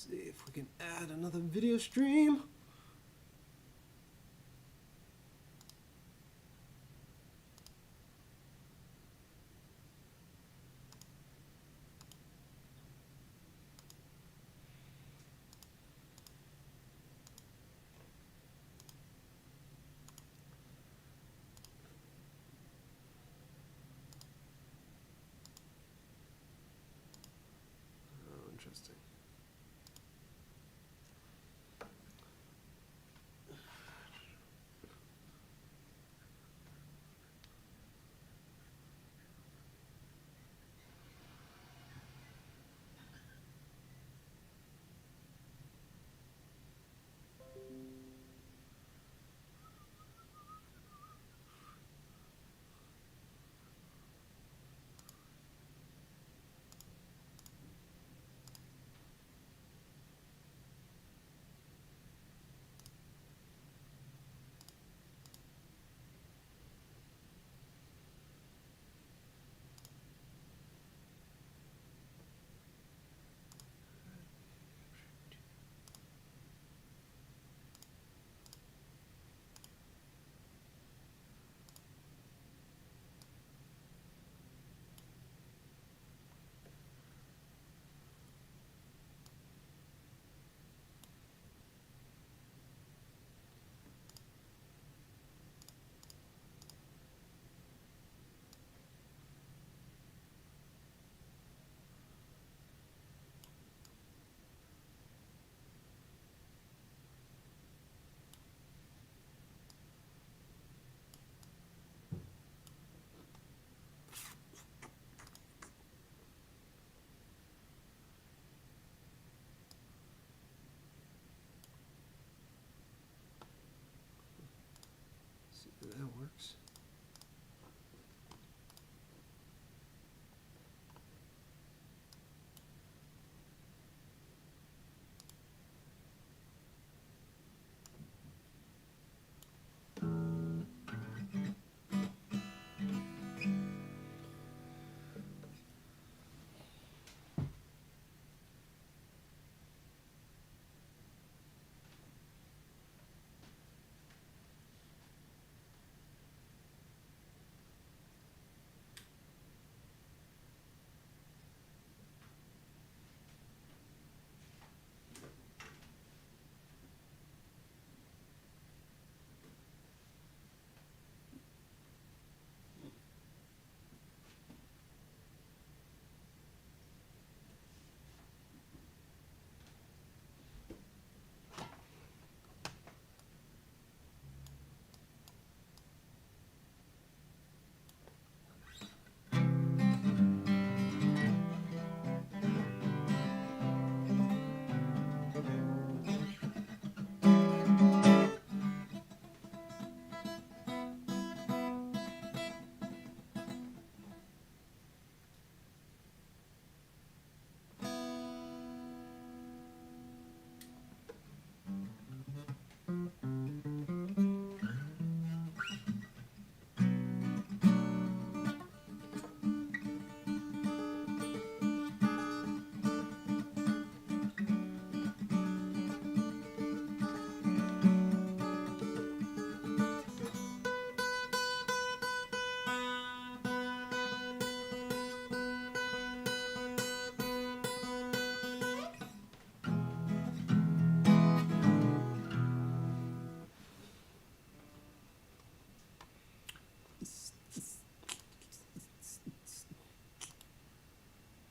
see if we can add another video stream. Oh, interesting. See if that works.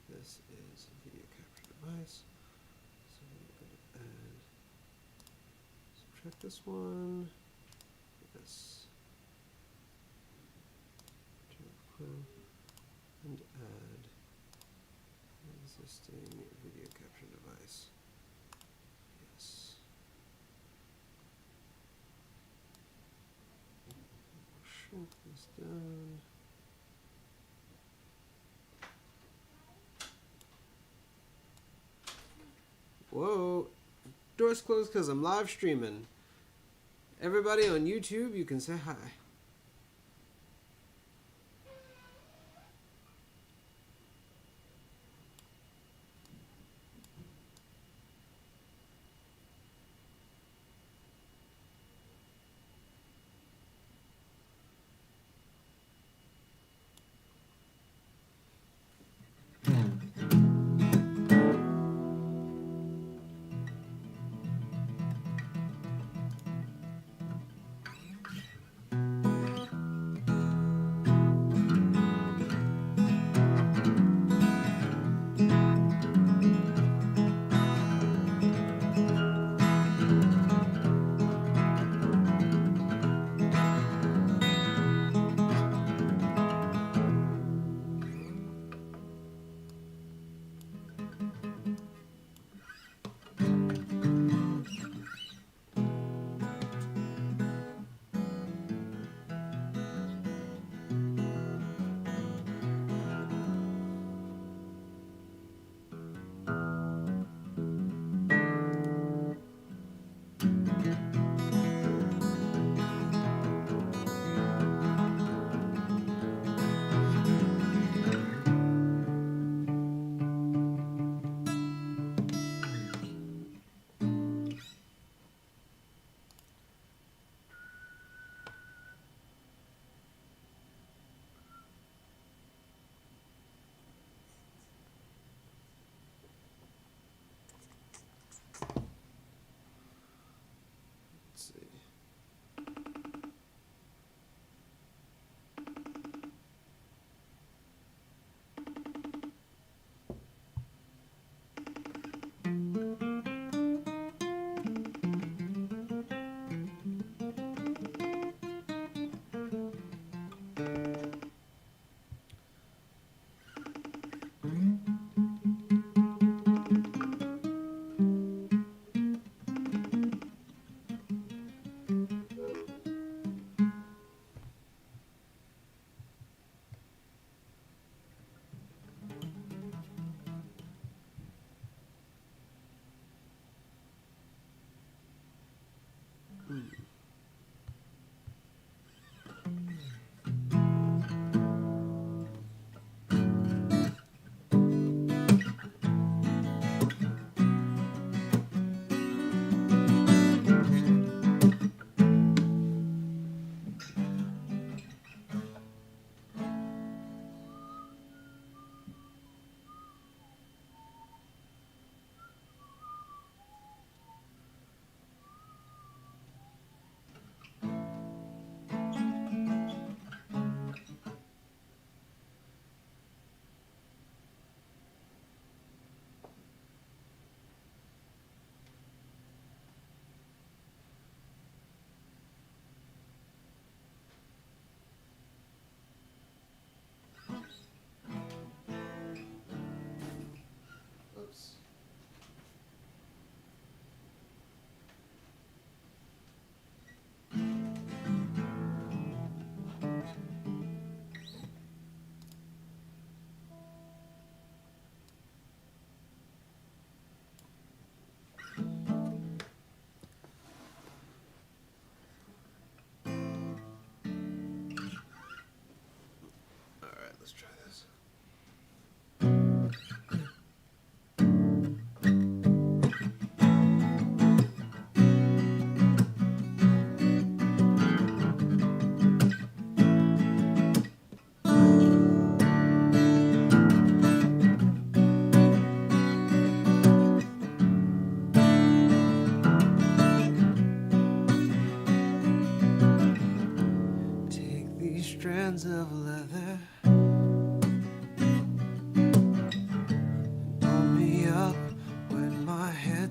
This is a video capture device. So we're going to add, subtract this one, this, and add an existing video capture device. Yes. Shrink this down. Whoa, door's closed because I'm live streaming. Everybody on YouTube, you can say hi.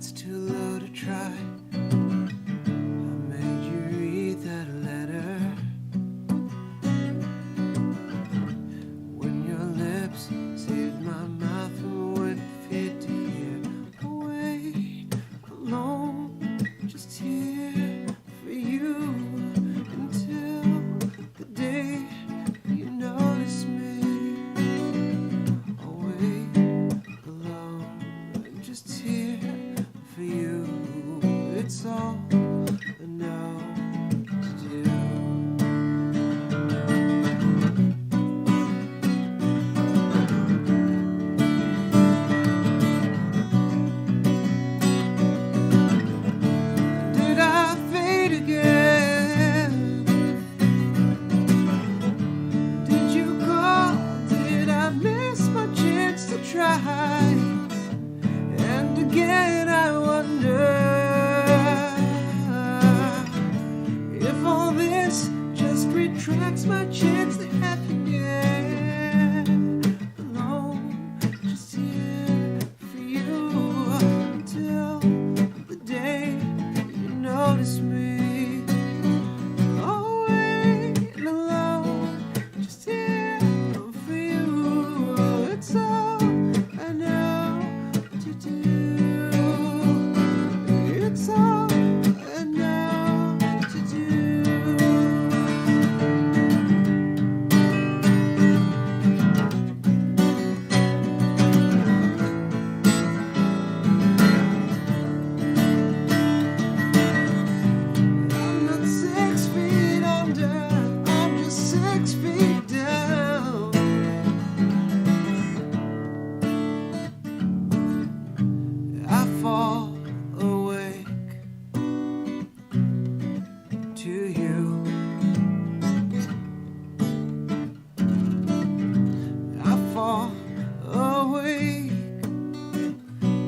it's too low to try. I made you read that letter when your lips saved my mouth from what fit to hear. Away, alone, just here for you until the day you notice me. Away, alone, just here for you. It's all I know to do. Did I fade again? Did you call? Did I miss my chance to try? And again I wonder if all this just retracts my chance to have you again. Alone, just here for you until the day you notice me. Away and alone, just here for you. It's all I know to do. It's all I know to do. I'm not 6 feet under, I'm just 6 feet down. I fall awake to you. I fall awake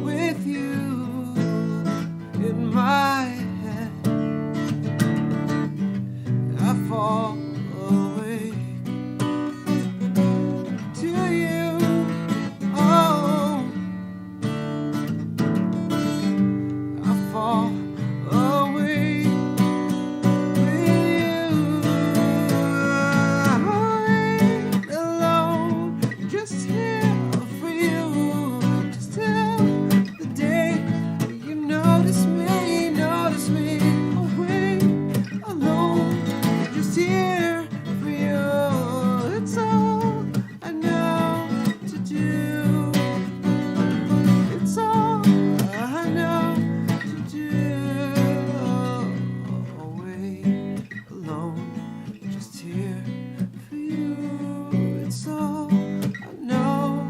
with you in my head. I fall awake to you. Oh, I fall awake with you. Awake alone, just here for you. Just till the day you notice me, notice me. Awake alone, just here for you. It's all I know to do. It's all I know to do. Away alone, just here for you. It's all I know.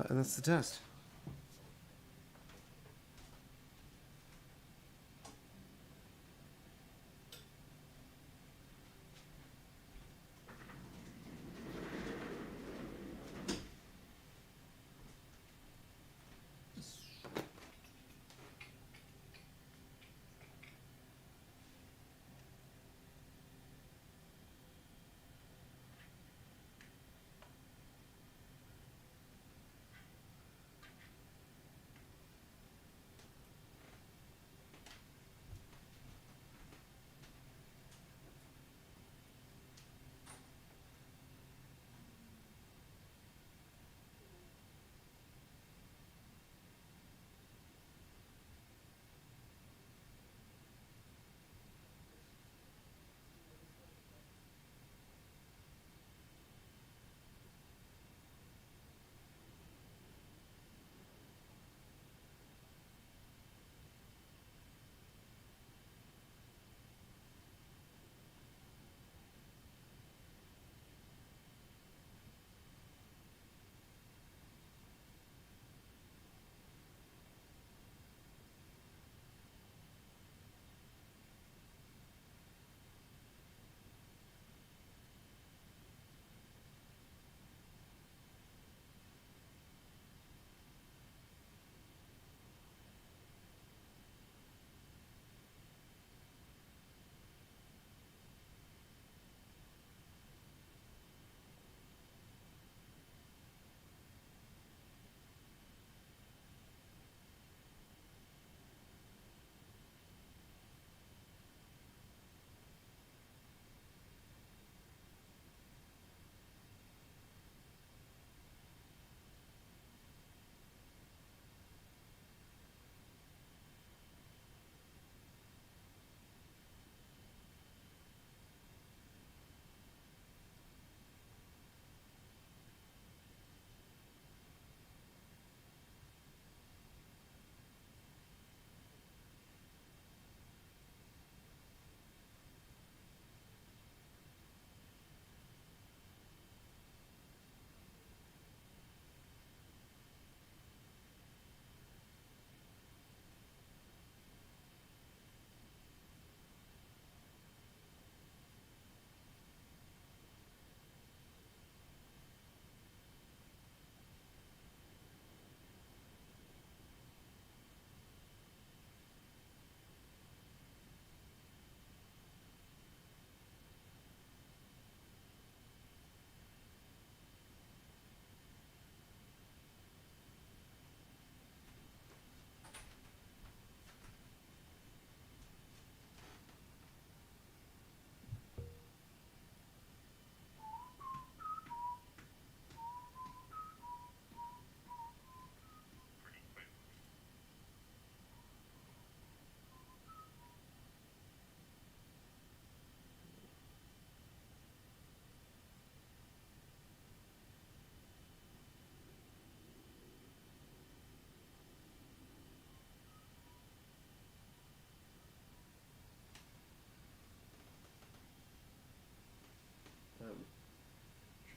And that's the test.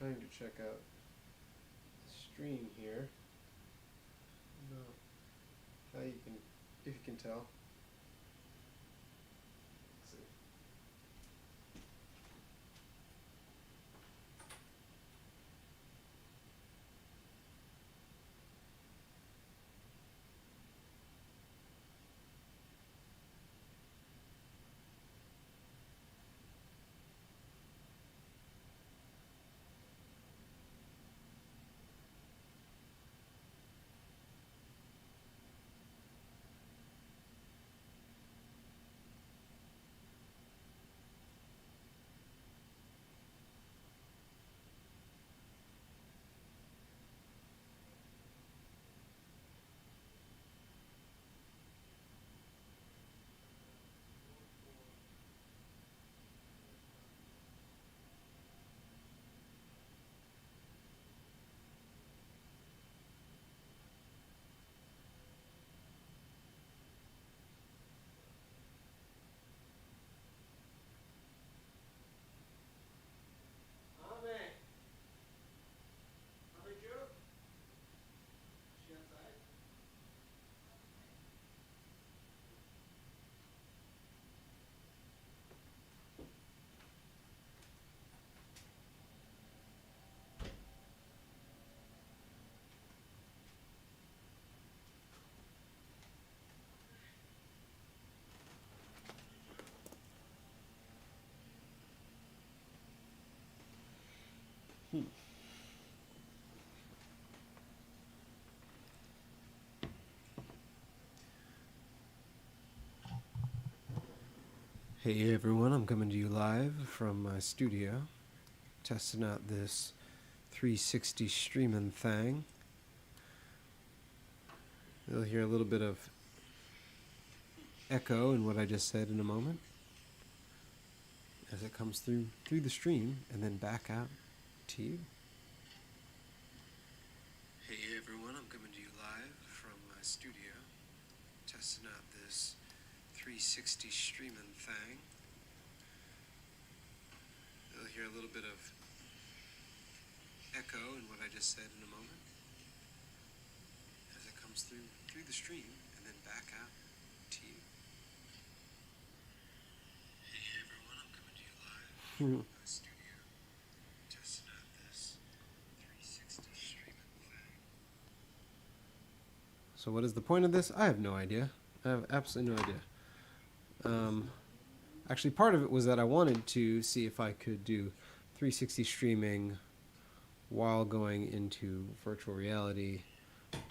trying to check out the stream here. No, how you can, if you can tell. Let's see. Hey everyone, I'm coming to you live from my studio, testing out this 360 streaming thing. You'll hear a little bit of echo in what I just said in a moment as it comes through the stream and then back out to you. Hey everyone, I'm coming to you live from my studio, testing out this 360 streaming thing. You'll hear a little bit of echo in what I just said in a moment as it comes through the stream and then back out to you. Hey everyone, I'm coming to you live from my studio, testing out this 360 streaming thing. So what is the point of this? I have no idea. I have absolutely no idea. Actually, part of it was that I wanted to see if I could do 360 streaming while going into virtual reality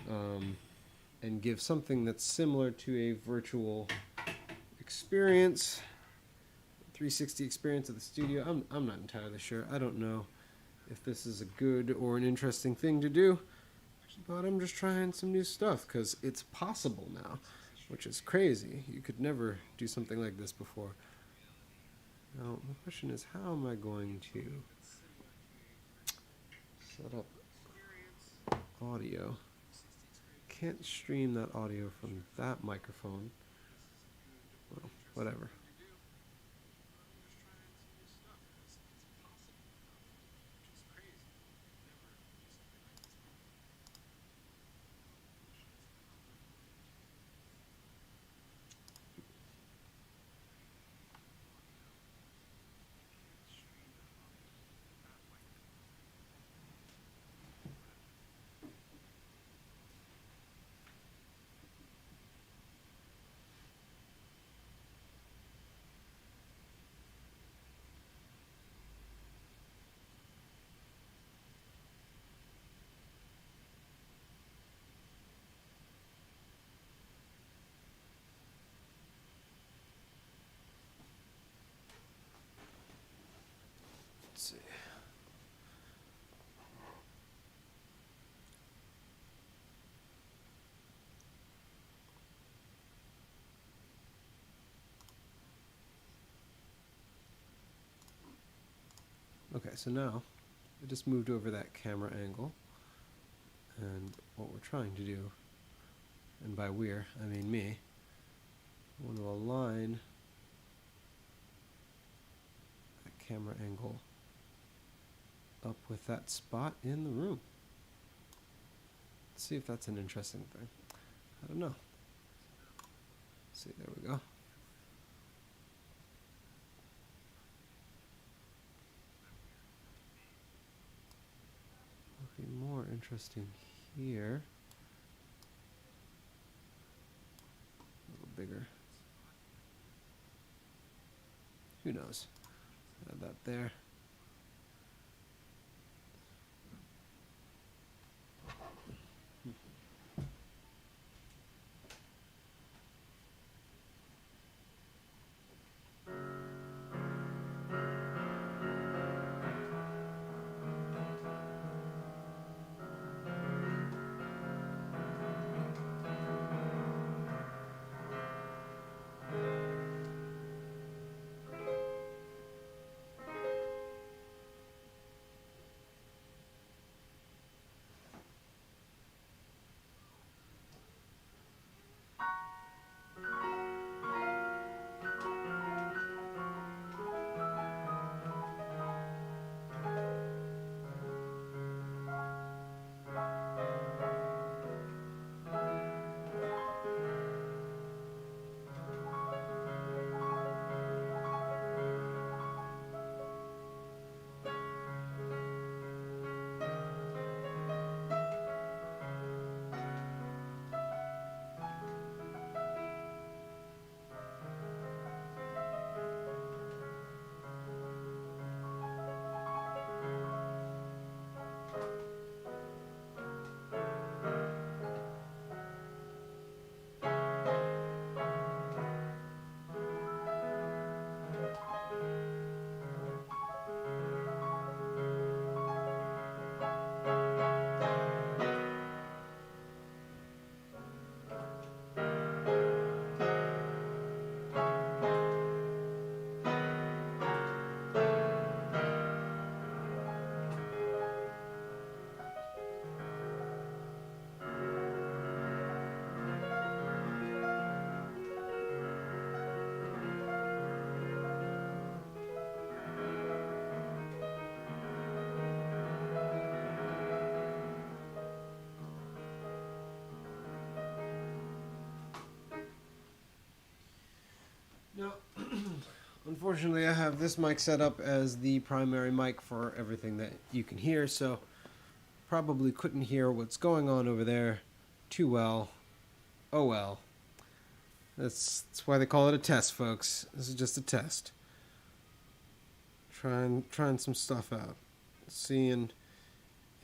and give something that's similar to a virtual experience, 360 experience of the studio. I'm not entirely sure. I don't know if this is a good or an interesting thing to do, but I'm just trying some new stuff because it's possible now, which is crazy. You could never do something like this before. Now, the question is, how am I going to set up audio? Can't stream that audio from that microphone. Well, whatever. Let's see. Okay, so now I just moved over that camera angle, and what we're trying to do, and by we're, I mean me, I want to align that camera angle up with that spot in the room. Let's see if that's an interesting thing. I don't know. Let's see, there we go. It'll be more interesting here. A little bigger. Who knows? Add that there. No, unfortunately I have this mic set up as the primary mic for everything that you can hear, so probably couldn't hear what's going on over there too well. Oh well. That's why they call it a test, folks. This is just a test. Trying some stuff out. Seeing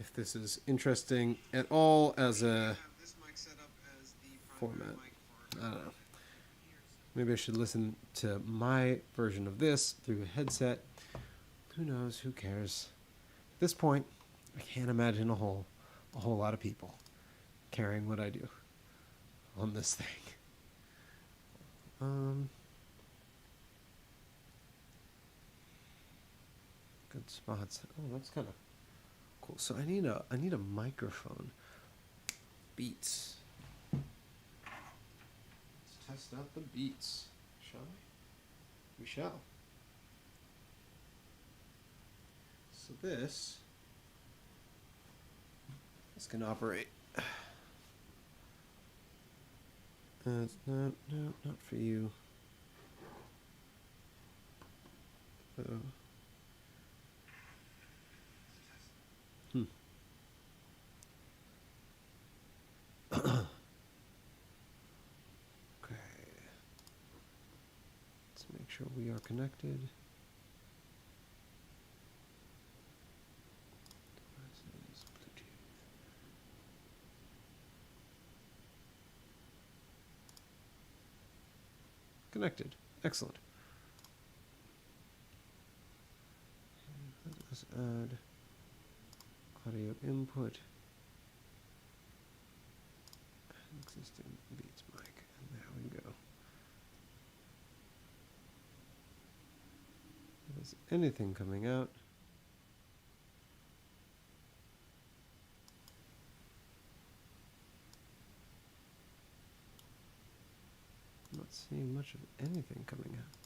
if this is interesting at all as a format. I don't know. Maybe I should listen to my version of this through a headset. Who knows? Who cares? At this point, I can't imagine a whole lot of people carrying what I do on this thing. Good spots. Oh, that's kind of cool. So I need a microphone. Beats. Test out the beats, shall we? We shall. So this can operate. No, not for you. Make sure we are connected. Connected. Excellent. Let us add audio input. Existing Beats mic. And there we go. Is anything coming out? I'm not seeing much of anything coming out.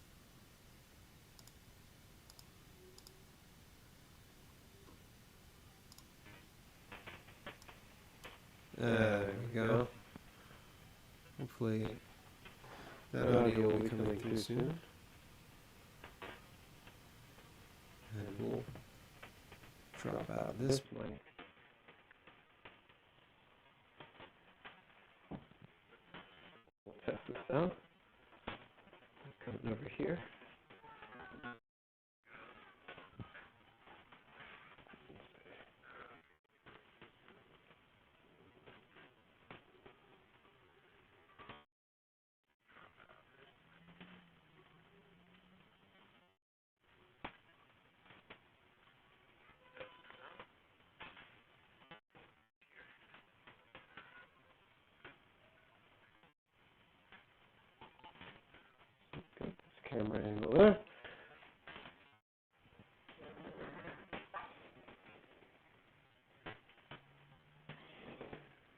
There we go. Hopefully that audio will be coming through soon. And we'll drop out of this mic. We'll test this out. Coming over here. Got this camera angle there.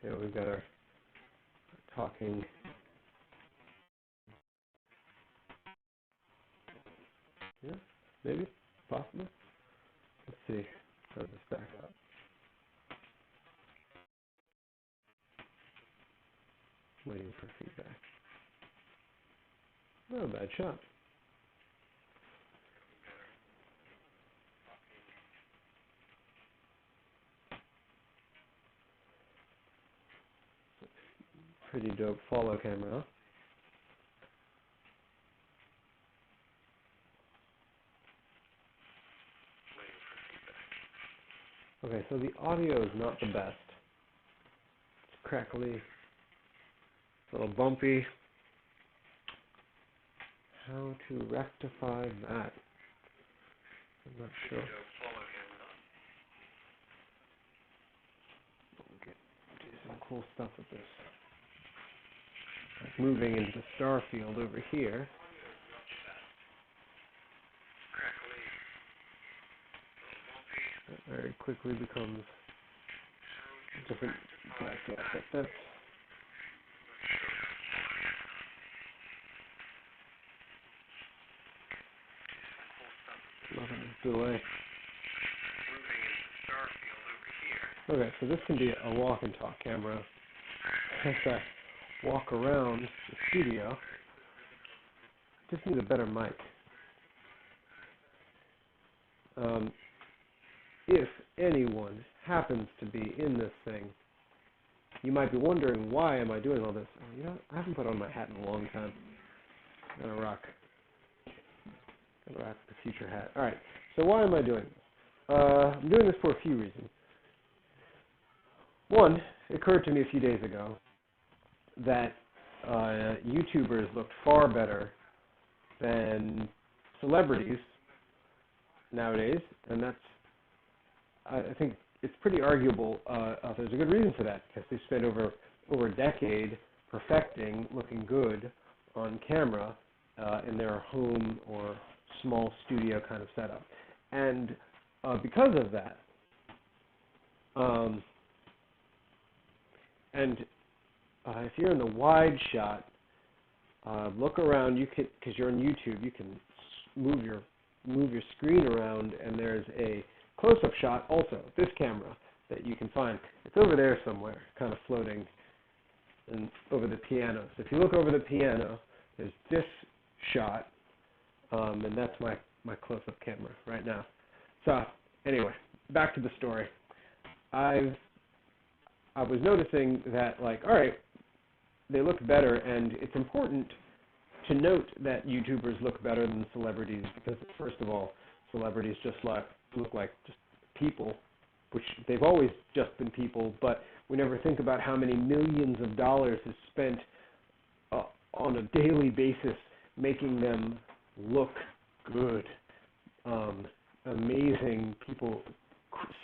Yeah, we've got our talking. Yeah, maybe, possibly. Let's see. How does this stack up? Waiting for feedback. Not a bad shot. Pretty dope follow camera, huh? Okay, so the audio is not the best. It's crackly, it's a little bumpy. How to rectify that? I'm not sure. We'll do some cool stuff with this. Like moving into the star field over here. That very quickly becomes different black like this. Loving this delay. Okay, so this can be a walk and talk camera. As I walk around the studio, just need a better mic. If anyone happens to be in this thing, you might be wondering, why am I doing all this? Oh, you know, I haven't put on my hat in a long time. Gotta rock the future hat. All right, so why am I doing this? I'm doing this for a few reasons. One, it occurred to me a few days ago that YouTubers looked far better than celebrities nowadays, and that's, I think it's pretty arguable. There's a good reason for that, because they spent over a decade perfecting looking good on camera in their home or small studio kind of setup. And because of that, if you're in the wide shot, look around. You can, because you're on YouTube, you can move your screen around, and there's a close-up shot also, this camera, that you can find. It's over there somewhere, kind of floating over the piano. So if you look over the piano, there's this shot, and that's my close-up camera right now. So anyway, back to the story. I was noticing that, like, all right, they look better, and it's important to note that YouTubers look better than celebrities, because first of all, celebrities just look like just people, which they've always just been people, but we never think about how many millions of dollars is spent on a daily basis making them look good. Amazing people,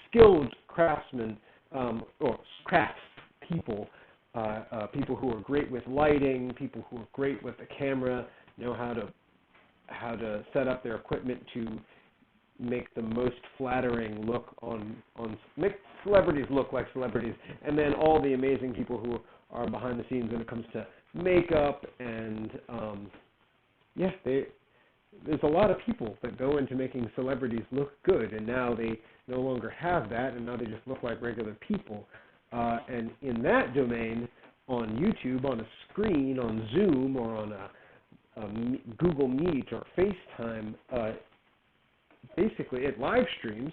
skilled craftsmen, or crafts people, people who are great with lighting, people who are great with the camera, know how to set up their equipment to make the most flattering look make celebrities look like celebrities, and then all the amazing people who are behind the scenes when it comes to makeup and there's a lot of people that go into making celebrities look good, and now they no longer have that, and now they just look like regular people. And in that domain, on YouTube, on a screen, on Zoom, or on a Google Meet or FaceTime, basically it live streams,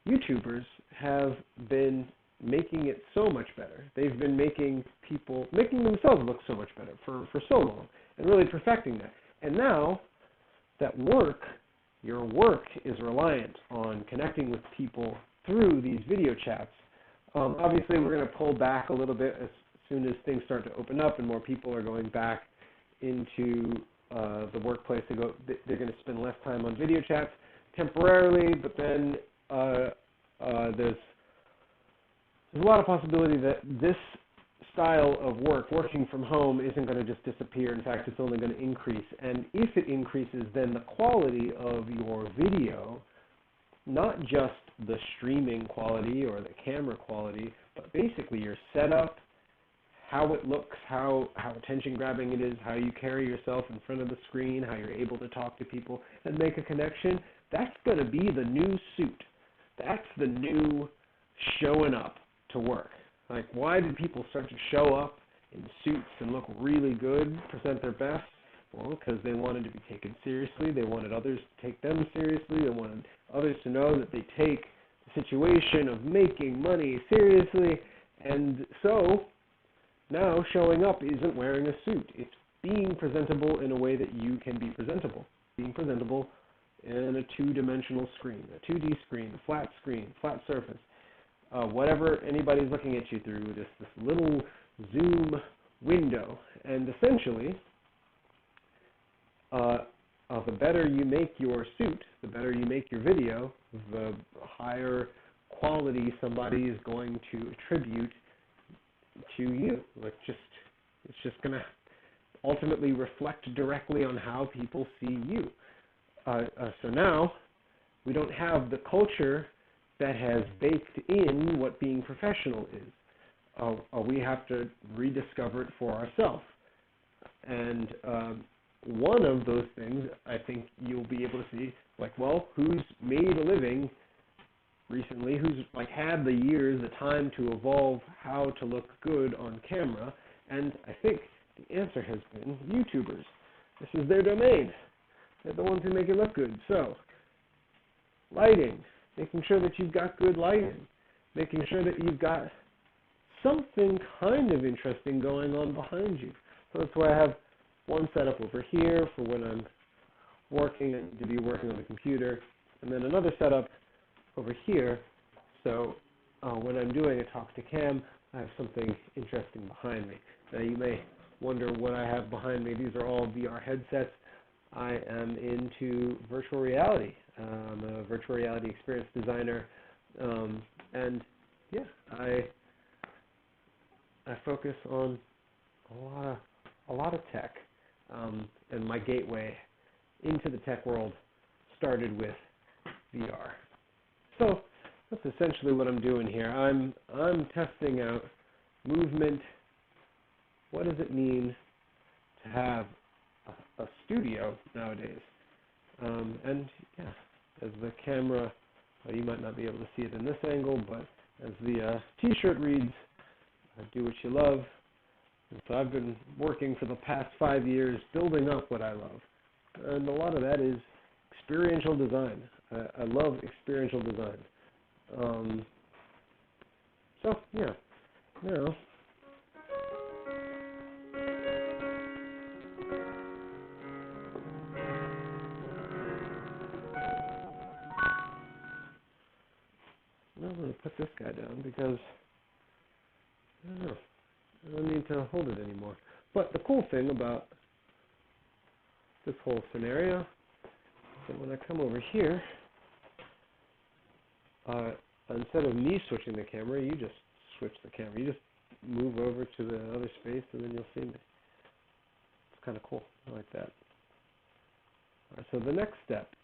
YouTubers have been making it so much better. They've been making themselves look so much better for so long, and really perfecting that. And now that your work is reliant on connecting with people through these video chats. Obviously, we're going to pull back a little bit as soon as things start to open up and more people are going back into the workplace. They're going to spend less time on video chats temporarily, but then there's a lot of possibility that this style of working from home, isn't going to just disappear. In fact, it's only going to increase. And if it increases, then the quality of your video, not just the streaming quality or the camera quality, but basically your setup, how it looks, how attention-grabbing it is, how you carry yourself in front of the screen, how you're able to talk to people and make a connection, that's going to be the new suit. That's the new showing up to work. Like, why did people start to show up in suits and look really good, present their best? Well, because they wanted to be taken seriously. They wanted others to take them seriously. They wanted others to know that they take the situation of making money seriously. And so now showing up isn't wearing a suit. It's being presentable in a way that you can be presentable. Being presentable in a two-dimensional screen, a 2D screen, flat surface. Whatever anybody's looking at you through, this little Zoom window. And essentially, the better you make your suit, the better you make your video, the higher quality somebody is going to attribute to you. It's just going to ultimately reflect directly on how people see you. So now, we don't have the culture that has baked in what being professional is. We have to rediscover it for ourselves. And one of those things, I think you'll be able to see, who's made a living recently, who's had the years, the time to evolve how to look good on camera. And I think the answer has been YouTubers. This is their domain. They're the ones who make it look good. So, lighting. Making sure that you've got good lighting, making sure that you've got something kind of interesting going on behind you. So that's why I have one setup over here for when I'm working and to be working on the computer, and then another setup over here. So when I'm doing a talk to cam, I have something interesting behind me. Now you may wonder what I have behind me. These are all VR headsets. I am into virtual reality. I'm a virtual reality experience designer, and yeah, I focus on a lot of tech, and my gateway into the tech world started with VR. So that's essentially what I'm doing here. I'm testing out movement. What does it mean to have a studio nowadays? And yeah, as the camera, you might not be able to see it in this angle, but as the t-shirt reads, do what you love. And so I've been working for the past 5 years building up what I love. And a lot of that is experiential design. I love experiential design. So yeah, now I'm going to put this guy down because I don't need to hold it anymore. But the cool thing about this whole scenario is that when I come over here, instead of me switching the camera, you just switch the camera. You just move over to the other space and then you'll see me. It's kind of cool. I like that. All right, so the next step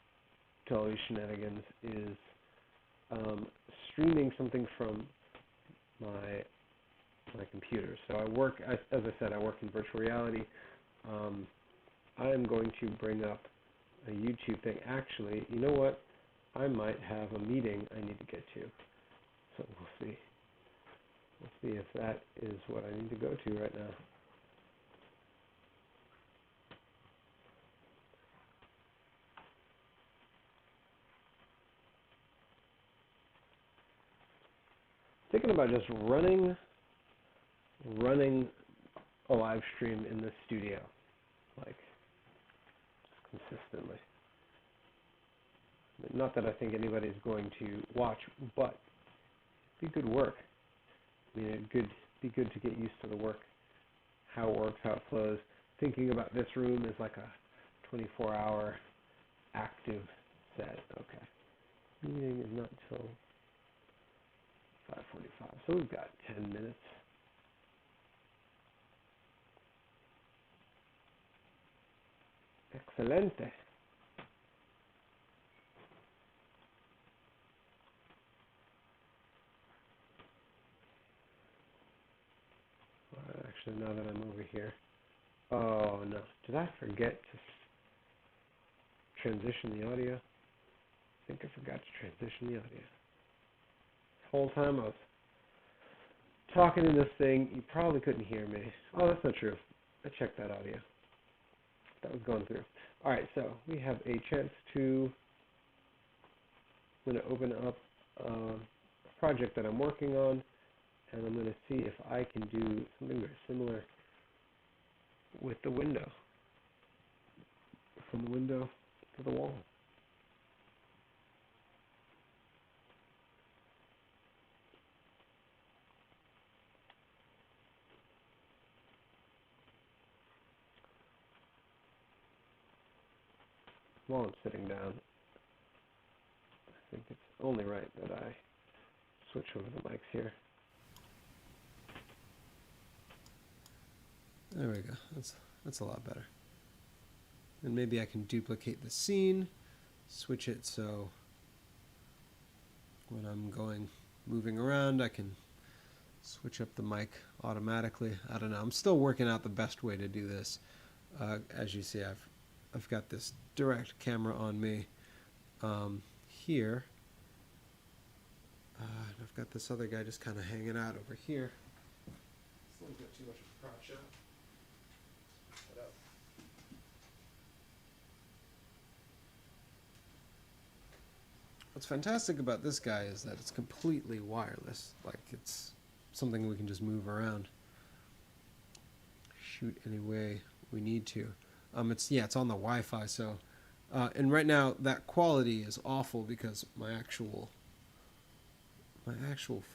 to all these shenanigans is streaming something from my computer. So I work, as I said, I work in virtual reality. I am going to bring up a YouTube thing. Actually, you know what? I might have a meeting I need to get to. So we'll see. We'll see if that is what I need to go to right now. Thinking about just running a live stream in the studio, like just consistently. Not that I think anybody's going to watch, but it'd be good work. I mean, it'd be good to get used to the work, how it works, how it flows. Thinking about this room is like a 24-hour active set. Okay. Meeting is not till 5:45, so we've got 10 minutes. Excelente. Actually, now that I'm over here. Oh, no. Did I forget to transition the audio? I think I forgot to transition the audio. This whole time I was talking in this thing, you probably couldn't hear me. Oh, that's not true. I checked that audio. That was going through. All right, so we have a chance to, I'm going to open up a project that I'm working on, and I'm going to see if I can do something very similar with the window, from the window to the wall. While I'm sitting down, I think it's only right that I switch over the mics here. There we go. That's a lot better. And maybe I can duplicate the scene, switch it so when I'm moving around, I can switch up the mic automatically. I don't know. I'm still working out the best way to do this. As you see, I've got this direct camera on me here. And I've got this other guy just kind of hanging out over here. This one's got too much of a crop shot. What's fantastic about this guy is that it's completely wireless. Like, it's something we can just move around, shoot any way we need to. It's on the Wi-Fi, so and right now that quality is awful because my actual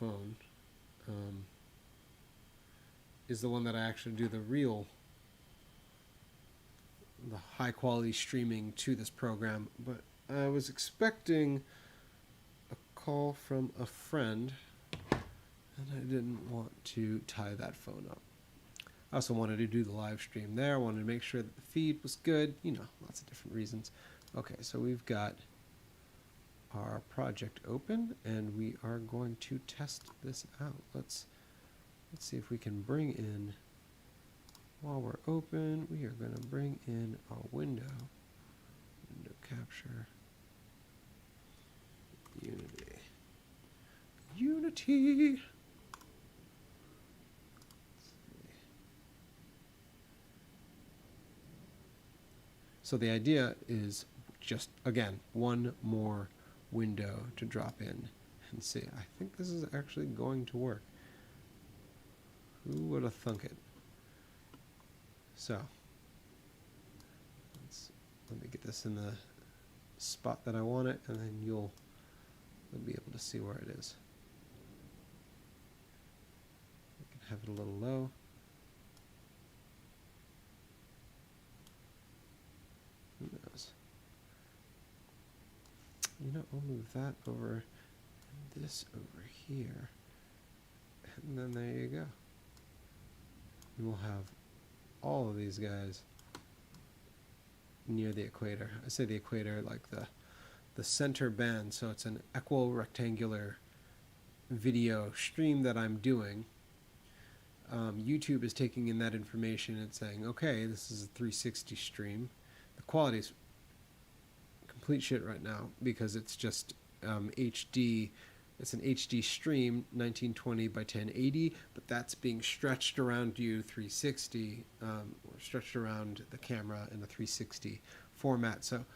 phone is the one that I actually do the high quality streaming to this program. But I was expecting a call from a friend, and I didn't want to tie that phone up. I also wanted to do the live stream there. I wanted to make sure that the feed was good. You know, lots of different reasons. Okay, so we've got our project open, and we are going to test this out. Let's see if we can bring in, while we're open, we are going to bring in our window capture, Unity. So the idea is just, again, one more window to drop in and see. I think this is actually going to work. Who would have thunk it? So, let me get this in the spot that I want it, and then you'll be able to see where it is. I can have it a little low. Who knows? You know, I'll move that over, and this over here, and then there you go. And we'll have all of these guys near the equator. I say the equator like the center band, so it's an equirectangular video stream that I'm doing. YouTube is taking in that information and saying, okay, this is a 360 stream. The quality's complete shit right now because it's just HD. it's an HD stream, 1920 by 1080, but that's being stretched around you 360, or stretched around the camera in a 360 format. So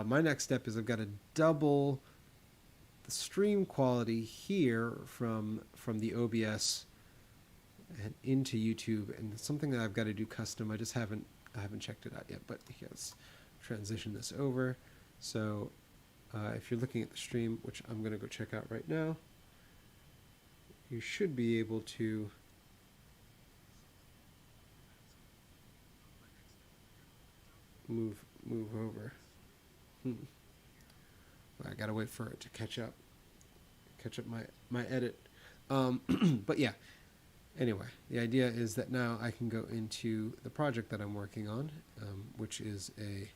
my next step is I've got to double the stream quality here from the OBS and into YouTube, and it's something that I've got to do custom. I haven't checked it out yet, but let's transition this over. So if you're looking at the stream, which I'm going to go check out right now, you should be able to move over. I gotta wait for it to catch up my edit. But yeah, anyway, the idea is that now I can go into the project that I'm working on, which is a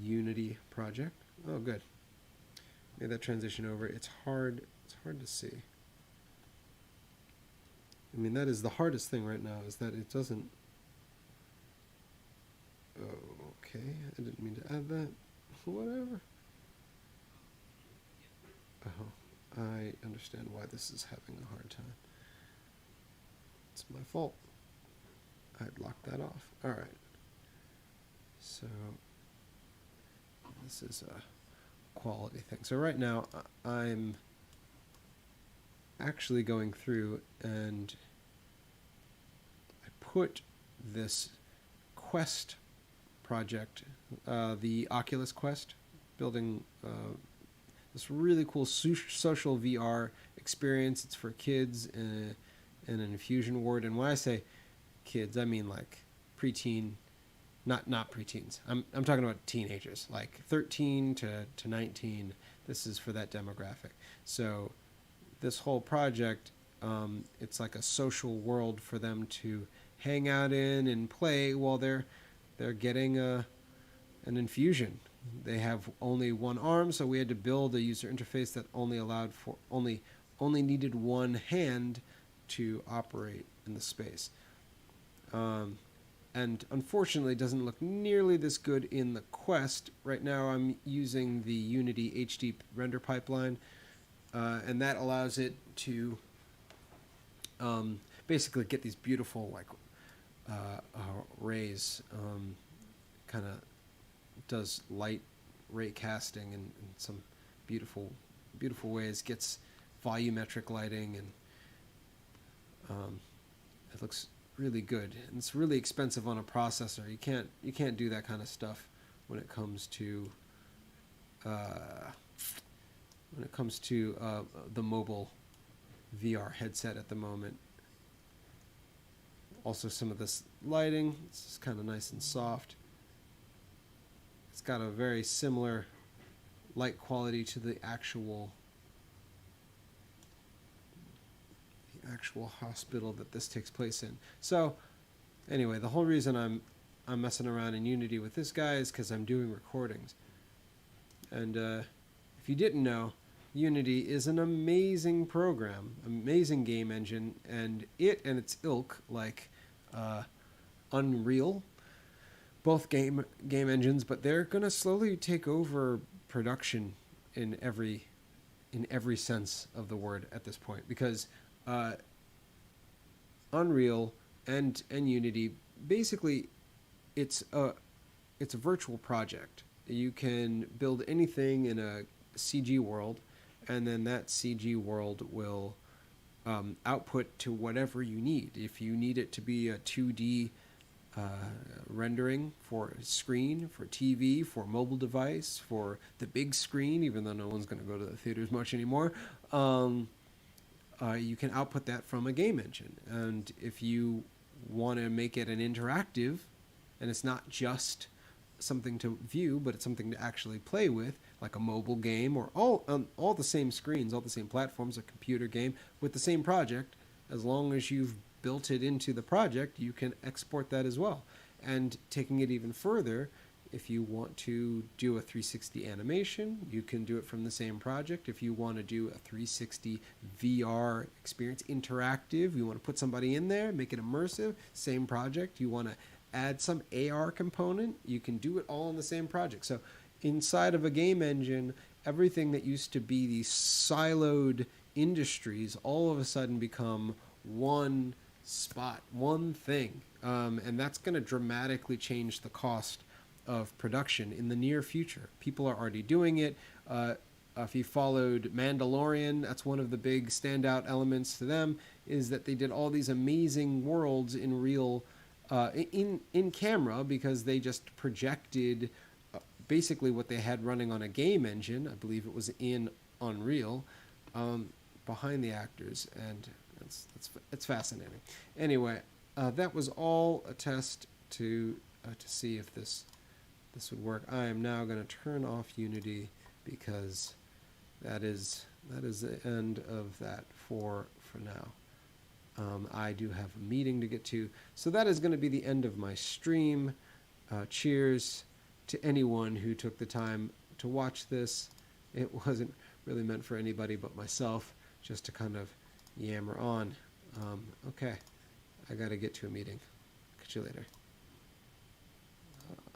Unity project. Oh, good. Made that transition over. It's hard to see. I mean, that is the hardest thing right now, is that it doesn't. Oh, okay. I didn't mean to add that. Whatever. Oh, I understand why this is having a hard time. It's my fault. I'd locked that off. All right. So this is a quality thing. So right now I'm actually going through and I put this Quest project, the Oculus Quest, building this really cool social VR experience. It's for kids in an infusion ward, and when I say kids, I mean like preteen, not preteens. I'm talking about teenagers, like 13 to 19. This is for that demographic. So this whole project, it's like a social world for them to hang out in and play while they're getting an infusion. They have only one arm, so we had to build a user interface that only needed one hand to operate in the space. And unfortunately, it doesn't look nearly this good in the Quest. Right now, I'm using the Unity HD render pipeline, and that allows it to basically get these beautiful rays. Kind of does light ray casting in some beautiful ways. Gets volumetric lighting, and it looks really good. And it's really expensive on a processor. You can't do that kind of stuff when it comes to the mobile VR headset at the moment. Also, some of this lighting, it's kind of nice and soft. It's got a very similar light quality to the actual hospital that this takes place in. So anyway, the whole reason I'm messing around in Unity with this guy is because I'm doing recordings. And if you didn't know, Unity is an amazing program, amazing game engine, and it and its ilk, like Unreal, both game engines, but they're going to slowly take over production in every sense of the word at this point, because Unreal and Unity, basically it's a virtual project. You can build anything in a CG world, and then that CG world will output to whatever you need. If you need it to be a 2D rendering for a screen, for TV, for a mobile device, for the big screen, even though no one's going to go to the theaters much anymore, you can output that from a game engine. And if you want to make it an interactive, and it's not just something to view, but it's something to actually play with, like a mobile game, or all the same screens, all the same platforms, a computer game with the same project, as long as you've built it into the project, you can export that as well. And taking it even further, if you want to do a 360 animation, you can do it from the same project. If you want to do a 360 VR experience, interactive, you want to put somebody in there, make it immersive, same project. You want to add some AR component, you can do it all in the same project. So inside of a game engine, everything that used to be these siloed industries all of a sudden become one spot, one thing. And that's going to dramatically change the cost of production in the near future. People are already doing it. If you followed Mandalorian, that's one of the big standout elements to them, is that they did all these amazing worlds in real, in camera, because they just projected basically what they had running on a game engine. I believe it was in Unreal, behind the actors, and it's fascinating. Anyway, that was all a test to see if this would work. I am now going to turn off Unity because that is the end of that for now. I do have a meeting to get to, so that is going to be the end of my stream. Cheers to anyone who took the time to watch this. It wasn't really meant for anybody but myself, just to kind of yammer on. Okay, I got to get to a meeting. Catch you later.